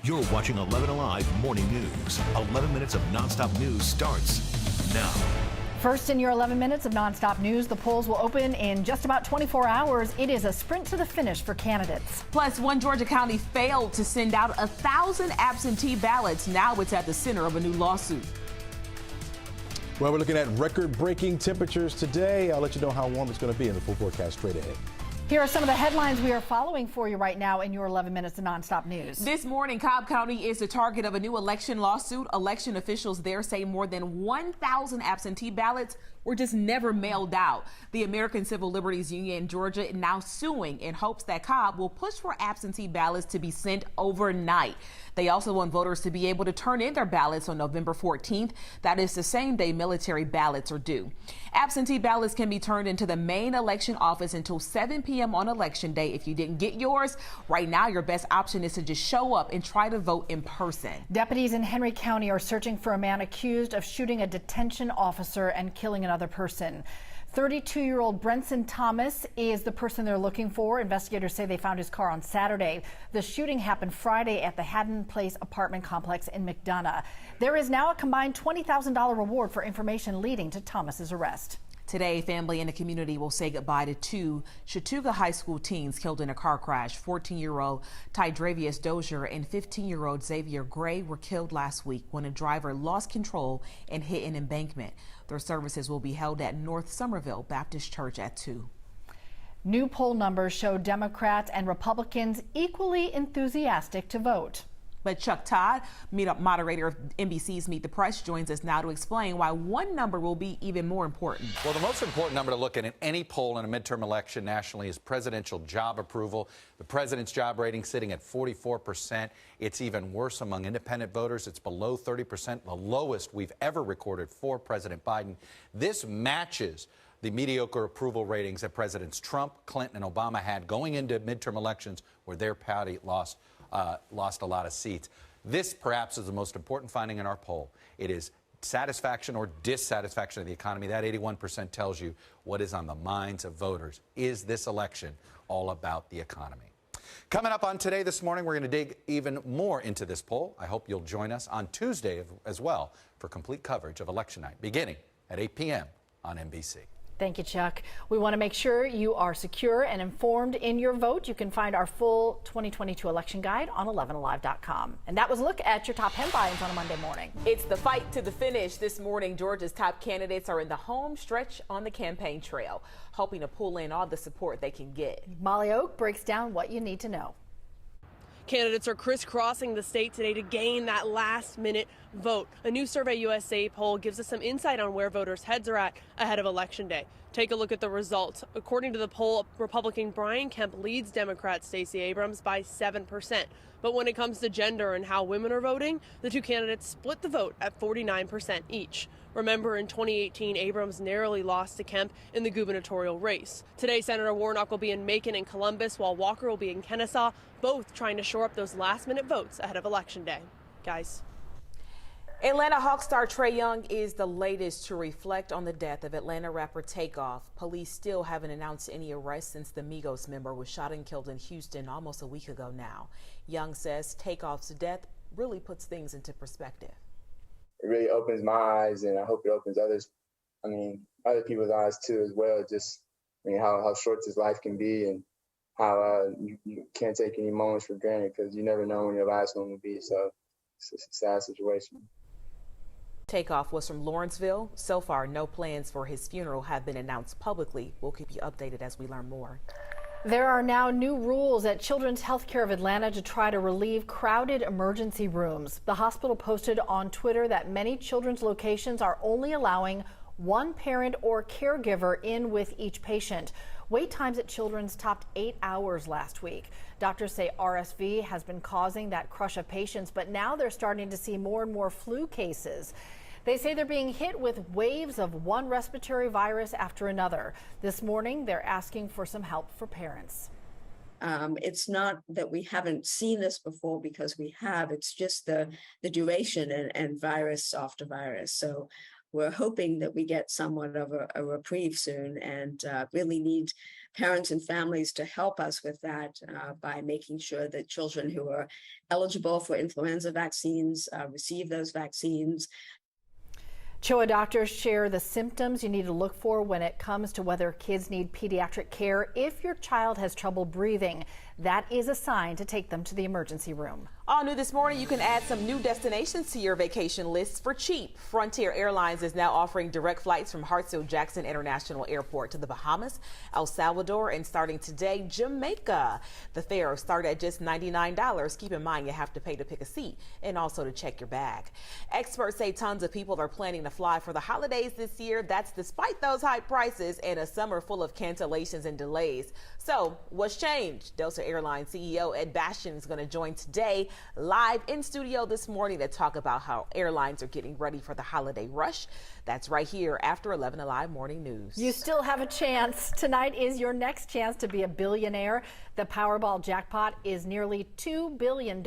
You're watching 11 Alive Morning News. 11 minutes of nonstop news starts now. First in your 11 minutes of nonstop news, the polls will open in just about 24 hours. It is a sprint to the finish for candidates. Plus, one Georgia county failed to send out 1,000 absentee ballots. Now it's at the center of a new lawsuit. Well, we're looking at record-breaking temperatures today. I'll let you know how warm it's going to be in the full forecast straight ahead. Here are some of the headlines we are following for you right now in your 11 minutes of nonstop news. This morning, Cobb County is the target of a new election lawsuit. Election officials there say more than 1,000 absentee ballots were just never mailed out. The American Civil Liberties Union in Georgia now suing in hopes that Cobb will push for absentee ballots to be sent overnight. They also want voters to be able to turn in their ballots on November 14th. That is the same day military ballots are due. Absentee ballots can be turned into the main election office until 7 p.m. on election day. If you didn't get yours, right now your best option is to just show up and try to vote in person. Deputies in Henry County are searching for a man accused of shooting a detention officer and killing another person. 32-year-old Brenson Thomas is the person they're looking for. Investigators say they found his car on Saturday. The shooting happened Friday at the Haddon Place apartment complex in McDonough. There is now a combined $20,000 reward for information leading to Thomas's arrest. Today, family and the community will say goodbye to two Chattooga High School teens killed in a car crash. 14-year-old Tydravius Dozier and 15-year-old Xavier Gray were killed last week when a driver lost control and hit an embankment. Their services will be held at North Somerville Baptist Church at 2. New poll numbers show Democrats and Republicans equally enthusiastic to vote. But Chuck Todd, moderator of NBC's Meet the Press, joins us now to explain why one number will be even more important. Well, the most important number to look at in any poll in a midterm election nationally is presidential job approval. The president's job rating sitting at 44%. It's even worse among independent voters. It's below 30%, the lowest we've ever recorded for President Biden. This matches the mediocre approval ratings that Presidents Trump, Clinton, and Obama had going into midterm elections where their party lost a lot of seats. This perhaps is the most important finding in our poll. It is satisfaction or dissatisfaction of the economy. That 81% tells you what is on the minds of voters. Is this election all about the economy? Coming up on Today This Morning, we're going to dig even more into this poll. I hope you'll join us on Tuesday as well for complete coverage of election night, beginning at 8 p.m. on NBC. Thank you, Chuck. We want to make sure you are secure and informed in your vote. You can find our full 2022 election guide on 11alive.com. And that was a look at your top headlines on a Monday morning. It's the fight to the finish. This morning, Georgia's top candidates are in the home stretch on the campaign trail, hoping to pull in all the support they can get. Molly Oak breaks down what you need to know. Candidates are crisscrossing the state today to gain that last-minute vote. A new Survey USA poll gives us some insight on where voters' heads are at ahead of Election Day. Take a look at the results. According to the poll, Republican Brian Kemp leads Democrat Stacey Abrams by 7%. But when it comes to gender and how women are voting, the two candidates split the vote at 49% each. Remember, in 2018, Abrams narrowly lost to Kemp in the gubernatorial race. Today, Senator Warnock will be in Macon and Columbus, while Walker will be in Kennesaw, both trying to shore up those last-minute votes ahead of Election Day. Guys. Atlanta Hawks star Trae Young is the latest to reflect on the death of Atlanta rapper Takeoff. Police still haven't announced any arrests since the Migos member was shot and killed in Houston almost a week ago now. Young says Takeoff's death really puts things into perspective. It really opens my eyes, and I hope it opens other people's eyes too as well. Just, how short this life can be, and how you can't take any moments for granted because you never know when your last one will be. So it's a sad situation. Takeoff was from Lawrenceville. So far, no plans for his funeral have been announced publicly. We'll keep you updated as we learn more. There are now new rules at Children's Healthcare of Atlanta to try to relieve crowded emergency rooms. The hospital posted on Twitter that many children's locations are only allowing one parent or caregiver in with each patient. Wait times at Children's topped 8 hours last week. Doctors say RSV has been causing that crush of patients, but now they're starting to see more and more flu cases. They say they're being hit with waves of one respiratory virus after another. This morning, they're asking for some help for parents. It's not that we haven't seen this before, because we have. It's just the duration and virus after virus. So we're hoping that we get somewhat of a reprieve soon, and really need parents and families to help us with that by making sure that children who are eligible for influenza vaccines receive those vaccines. CHOA doctors share the symptoms you need to look for when it comes to whether kids need pediatric care. If your child has trouble breathing, that is a sign to take them to the emergency room. All new this morning, you can add some new destinations to your vacation lists for cheap. Frontier Airlines is now offering direct flights from Hartsfield-Jackson International Airport to the Bahamas, El Salvador, and starting today, Jamaica. The fares start at just $99. Keep in mind you have to pay to pick a seat and also to check your bag. Experts say tons of people are planning to fly for the holidays this year. That's despite those high prices and a summer full of cancellations and delays. So what's changed? Delta Airlines CEO Ed Bastian is going to join today live in studio this morning to talk about how airlines are getting ready for the holiday rush. That's right here after 11 Alive Morning News. You still have a chance. Tonight is your next chance to be a billionaire. The Powerball jackpot is nearly $2 billion.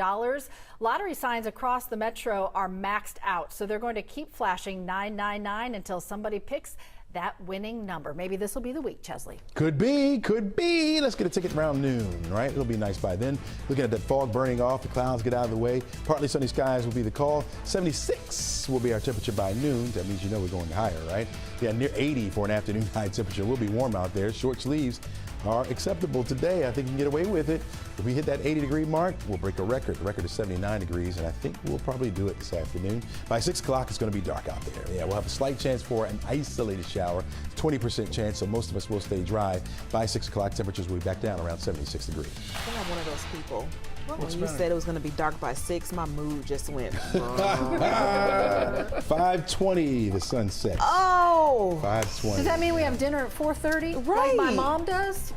Lottery signs across the metro are maxed out, so they're going to keep flashing 999 until somebody picks that winning number. Maybe this will be the week, Chesley. Could be, could be. Let's get a ticket around noon, right? It'll be nice by then. Looking at that fog burning off, the clouds get out of the way. Partly sunny skies will be the call. 76 will be our temperature by noon. That means you know we're going higher, right? Yeah, near 80 for an afternoon high temperature. We'll be warm out there. Short sleeves are acceptable today. I think we can get away with it. If we hit that 80-degree mark, we'll break a record. The record is 79 degrees, and I think we'll probably do it this afternoon. By 6 o'clock, it's going to be dark out there. Yeah, we'll have a slight chance for an isolated shower, 20% chance, so most of us will stay dry. By 6 o'clock, temperatures will be back down around 76 degrees. I think I'm one of those people. When you said it was going to be dark by 6, my mood just went. 5:20, the sun sets. Oh! 5:20. Does that mean we have dinner at 4:30? Right. Like my mom does?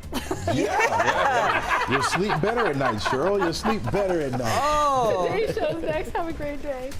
Yeah. You'll sleep better at night, Cheryl. You'll sleep better at night. Oh! Today's show's next. Have a great day.